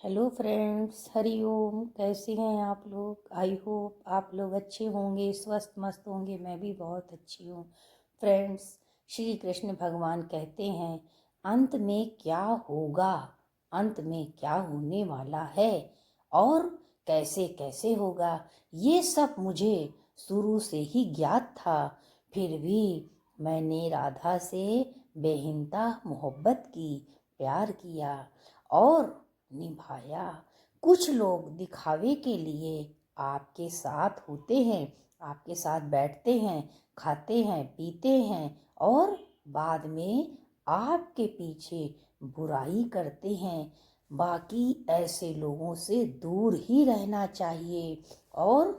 Hello friends, Hariom. कैसे हैं आप लोग? आई होप आप लोग अच्छे होंगे, स्वस्थ मस्त होंगे। मैं भी बहुत अच्छी हूँ। फ्रेंड्स, श्री कृष्ण भगवान कहते हैं, अंत में क्या होगा, अंत में क्या होने वाला है और कैसे कैसे होगा, ये सब मुझे शुरू से ही ज्ञात था। फिर भी मैंने राधा से बेहिंता मोहब्बत की, प्यार किया और निभाया। कुछ लोग दिखावे के लिए आपके साथ होते हैं, आपके साथ बैठते हैं, खाते हैं, पीते हैं और बाद में आपके पीछे बुराई करते हैं। बाकी ऐसे लोगों से दूर ही रहना चाहिए और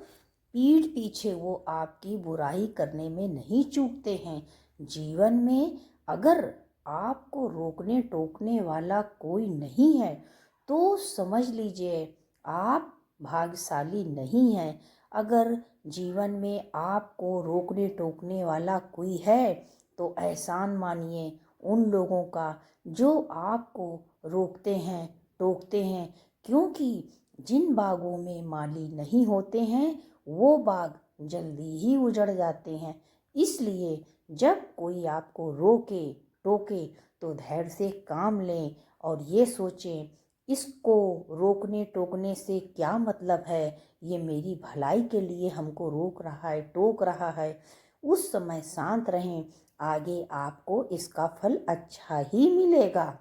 पीठ पीछे वो आपकी बुराई करने में नहीं चूकते हैं। जीवन में अगर आपको रोकने टोकने वाला कोई नहीं है तो समझ लीजिए आप भाग्यशाली नहीं हैं। अगर जीवन में आपको रोकने टोकने वाला कोई है तो एहसान मानिए उन लोगों का जो आपको रोकते हैं, टोकते हैं। क्योंकि जिन बागों में माली नहीं होते हैं वो बाग जल्दी ही उजड़ जाते हैं। इसलिए जब कोई आपको रोके टोके तो धैर्य से काम लें और ये सोचें, इसको रोकने टोकने से क्या मतलब है, ये मेरी भलाई के लिए हमको रोक रहा है, टोक रहा है। उस समय शांत रहें, आगे आपको इसका फल अच्छा ही मिलेगा।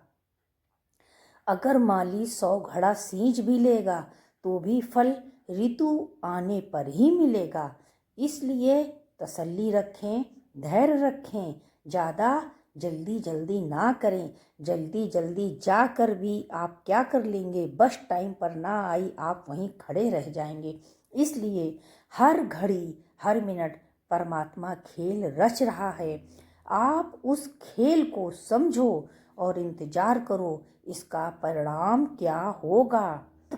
अगर माली 100 घड़ा सींच भी लेगा तो भी फल ऋतु आने पर ही मिलेगा। इसलिए तसल्ली रखें, धैर्य रखें, ज़्यादा जल्दी जल्दी ना करें। जल्दी जल्दी जाकर भी आप क्या कर लेंगे, बस टाइम पर ना आई आप वहीं खड़े रह जाएंगे। इसलिए हर घड़ी हर मिनट परमात्मा खेल रच रहा है। आप उस खेल को समझो और इंतजार करो इसका परिणाम क्या होगा।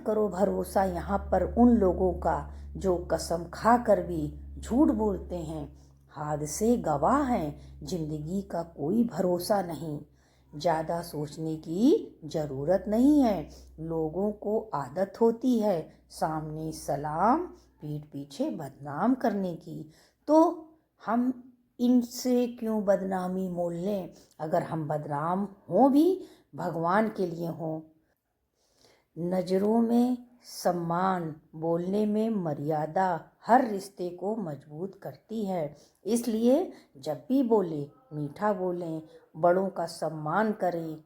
करो भरोसा यहाँ पर उन लोगों का जो कसम खा कर भी झूठ बोलते हैं। हादसे गवाह हैं, जिंदगी का कोई भरोसा नहीं। ज़्यादा सोचने की ज़रूरत नहीं है। लोगों को आदत होती है सामने सलाम पीठ पीछे बदनाम करने की, तो हम इनसे क्यों बदनामी मोल लें। अगर हम बदनाम हों भी भगवान के लिए हों। नज़रों में सम्मान, बोलने में मर्यादा हर रिश्ते को मजबूत करती है। इसलिए जब भी बोले मीठा बोलें, बड़ों का सम्मान करें।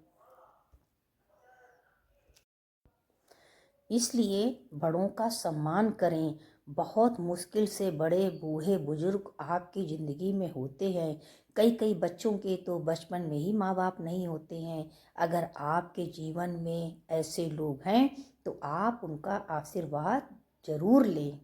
इसलिए बड़ों का सम्मान करें। बहुत मुश्किल से बड़े बूढ़े बुजुर्ग आपकी ज़िंदगी में होते हैं। कई कई बच्चों के तो बचपन में ही माँ बाप नहीं होते हैं। अगर आपके जीवन में ऐसे लोग हैं तो आप उनका आशीर्वाद ज़रूर लें।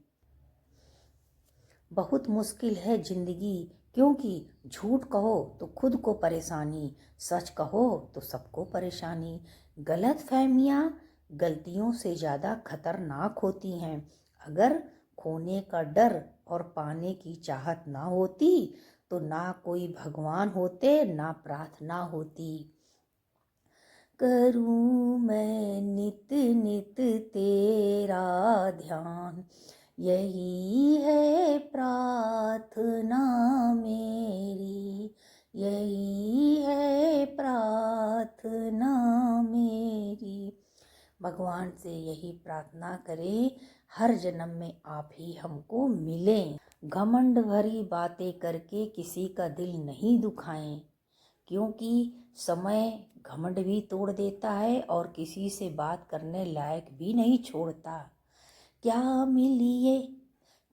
बहुत मुश्किल है ज़िंदगी, क्योंकि झूठ कहो तो खुद को परेशानी, सच कहो तो सबको परेशानी। गलत फहमियाँ गलतियों से ज़्यादा खतरनाक होती हैं। अगर खोने का डर और पाने की चाहत ना होती तो ना कोई भगवान होते, ना प्रार्थना होती। करूँ मैं नित नित तेरा ध्यान, यही है प्रार्थना मेरी, यही है प्रार्थना मेरी। भगवान से यही प्रार्थना करें, हर जन्म में आप ही हमको मिलें। घमंड भरी बातें करके किसी का दिल नहीं दुखाएं, क्योंकि समय घमंड भी तोड़ देता है और किसी से बात करने लायक भी नहीं छोड़ता। क्या मिलिए,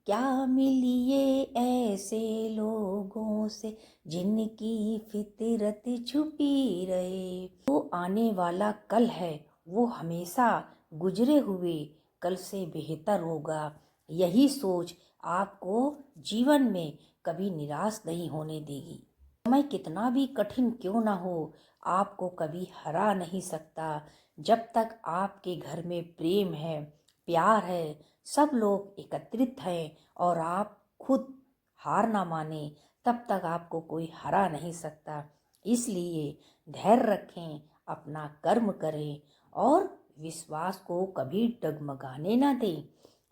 क्या मिलिए ऐसे लोगों से जिनकी फितरत छुपी रहे। वो आने वाला कल है वो हमेशा गुजरे हुए कल से बेहतर होगा। यही सोच आपको जीवन में कभी निराश नहीं होने देगी। समय कितना भी कठिन क्यों ना हो, आपको कभी हरा नहीं सकता। जब तक आपके घर में प्रेम है, प्यार है, सब लोग एकत्रित हैं और आप खुद हार ना माने, तब तक आपको कोई हरा नहीं सकता। इसलिए धैर्य रखें, अपना कर्म करें और विश्वास को कभी डगमगाने ना दें।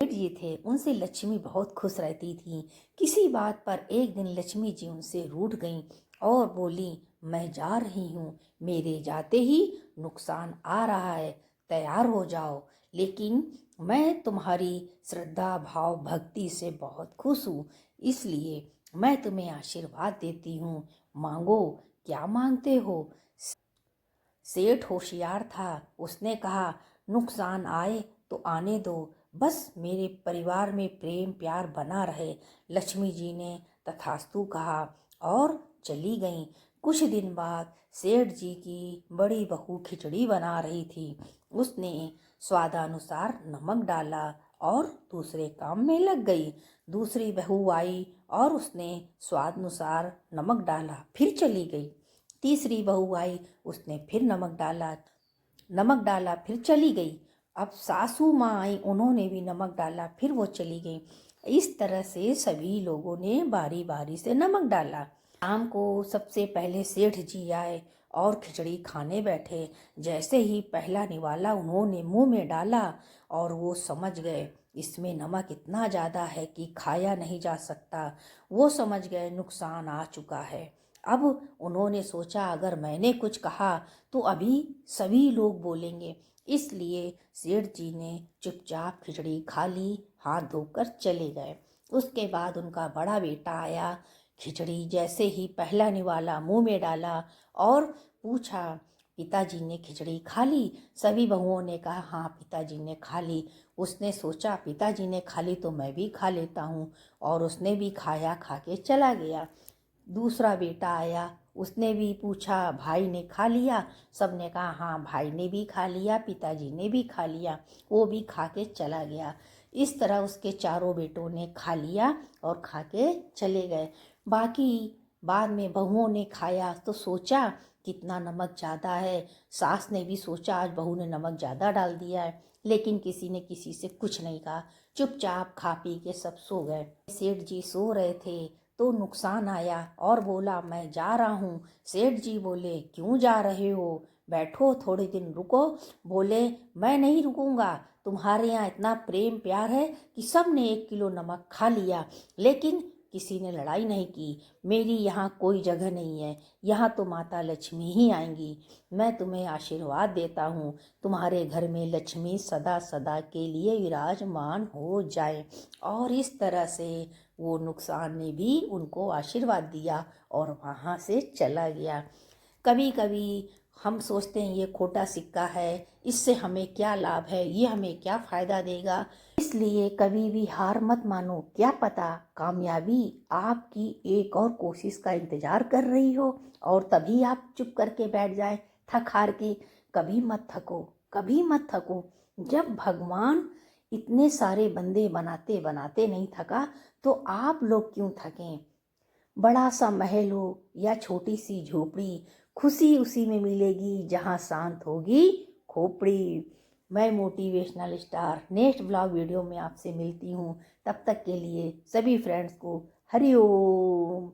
सेठ जी थे, उनसे लक्ष्मी बहुत खुश रहती थी। किसी बात पर एक दिन लक्ष्मी जी उनसे रूठ गईं और बोली, मैं जा रही हूँ, मेरे जाते ही नुकसान आ रहा है, तैयार हो जाओ। लेकिन मैं तुम्हारी श्रद्धा भाव भक्ति से बहुत खुश हूँ, इसलिए मैं तुम्हें आशीर्वाद देती हूँ, मांगो, क्या मांगते हो। सेठ होशियार था, उसने कहा, नुकसान आए तो आने दो, बस मेरे परिवार में प्रेम प्यार बना रहे। लक्ष्मी जी ने तथास्तु कहा और चली गईं। कुछ दिन बाद सेठ जी की बड़ी बहू खिचड़ी बना रही थी। उसने स्वादानुसार नमक डाला और दूसरे काम में लग गई। दूसरी बहू आई और उसने स्वादानुसार नमक डाला, फिर चली गई। तीसरी बहू आई, उसने फिर नमक डाला फिर चली गई। अब सासू माँ आई, उन्होंने भी नमक डाला, फिर वो चली गई। इस तरह से सभी लोगों ने बारी बारी से नमक डाला। शाम को सबसे पहले सेठ जी आए और खिचड़ी खाने बैठे। जैसे ही पहला निवाला उन्होंने मुंह में डाला और वो समझ गए इसमें नमक इतना ज़्यादा है कि खाया नहीं जा सकता। वो समझ गए नुकसान आ चुका है। अब उन्होंने सोचा, अगर मैंने कुछ कहा तो अभी सभी लोग बोलेंगे, इसलिए सेठ जी ने चुपचाप खिचड़ी खा ली, हाथ धोकर चले गए। उसके बाद उनका बड़ा बेटा आया। खिचड़ी जैसे ही पहला निवाला मुंह में डाला और पूछा, पिताजी ने खिचड़ी खा ली। सभी बहुओं ने कहा, हाँ पिताजी ने खा ली। उसने सोचा, पिताजी ने खा ली तो मैं भी खा लेता हूँ, और उसने भी खाया, खा के चला गया। दूसरा बेटा आया, उसने भी पूछा, भाई ने खा लिया। सब ने कहा, हाँ भाई ने भी खा लिया, पिताजी ने भी खा लिया। वो भी खा के चला गया। इस तरह उसके चारों बेटों ने खा लिया और खा के चले गए। बाकी बाद में बहुओं ने खाया तो सोचा कितना नमक ज़्यादा है। सास ने भी सोचा, आज बहू ने नमक ज़्यादा डाल दिया है, लेकिन किसी ने किसी से कुछ नहीं कहा। चुपचाप खा पी के सब सो गए। सेठ जी सो रहे थे तो नुकसान आया और बोला, मैं जा रहा हूँ। सेठ जी बोले, क्यों जा रहे हो, बैठो थोड़े दिन रुको। बोले, मैं नहीं रुकूंगा, तुम्हारे यहाँ इतना प्रेम प्यार है कि सब ने 1 किलो नमक खा लिया, लेकिन किसी ने लड़ाई नहीं की। मेरी यहाँ कोई जगह नहीं है, यहाँ तो माता लक्ष्मी ही आएंगी। मैं तुम्हें आशीर्वाद देता हूँ, तुम्हारे घर में लक्ष्मी सदा सदा के लिए विराजमान हो जाए। और इस तरह से वो नुकसान ने भी उनको आशीर्वाद दिया और वहाँ से चला गया। कभी कभी हम सोचते हैं ये खोटा सिक्का है, इससे हमें क्या लाभ है, ये हमें क्या फ़ायदा देगा। इसलिए कभी भी हार मत मानो, क्या पता कामयाबी आपकी एक और कोशिश का इंतज़ार कर रही हो और तभी आप चुप करके बैठ जाए थक हार के। कभी मत थको, कभी मत थको। जब भगवान इतने सारे बंदे बनाते बनाते नहीं थका तो आप लोग क्यों थकें। बड़ा सा महल हो या छोटी सी झोपड़ी, खुशी उसी में मिलेगी जहाँ शांत होगी खोपड़ी। मैं motivational star next blog video में आपसे मिलती हूँ। तब तक के लिए सभी फ्रेंड्स को हरि ओम।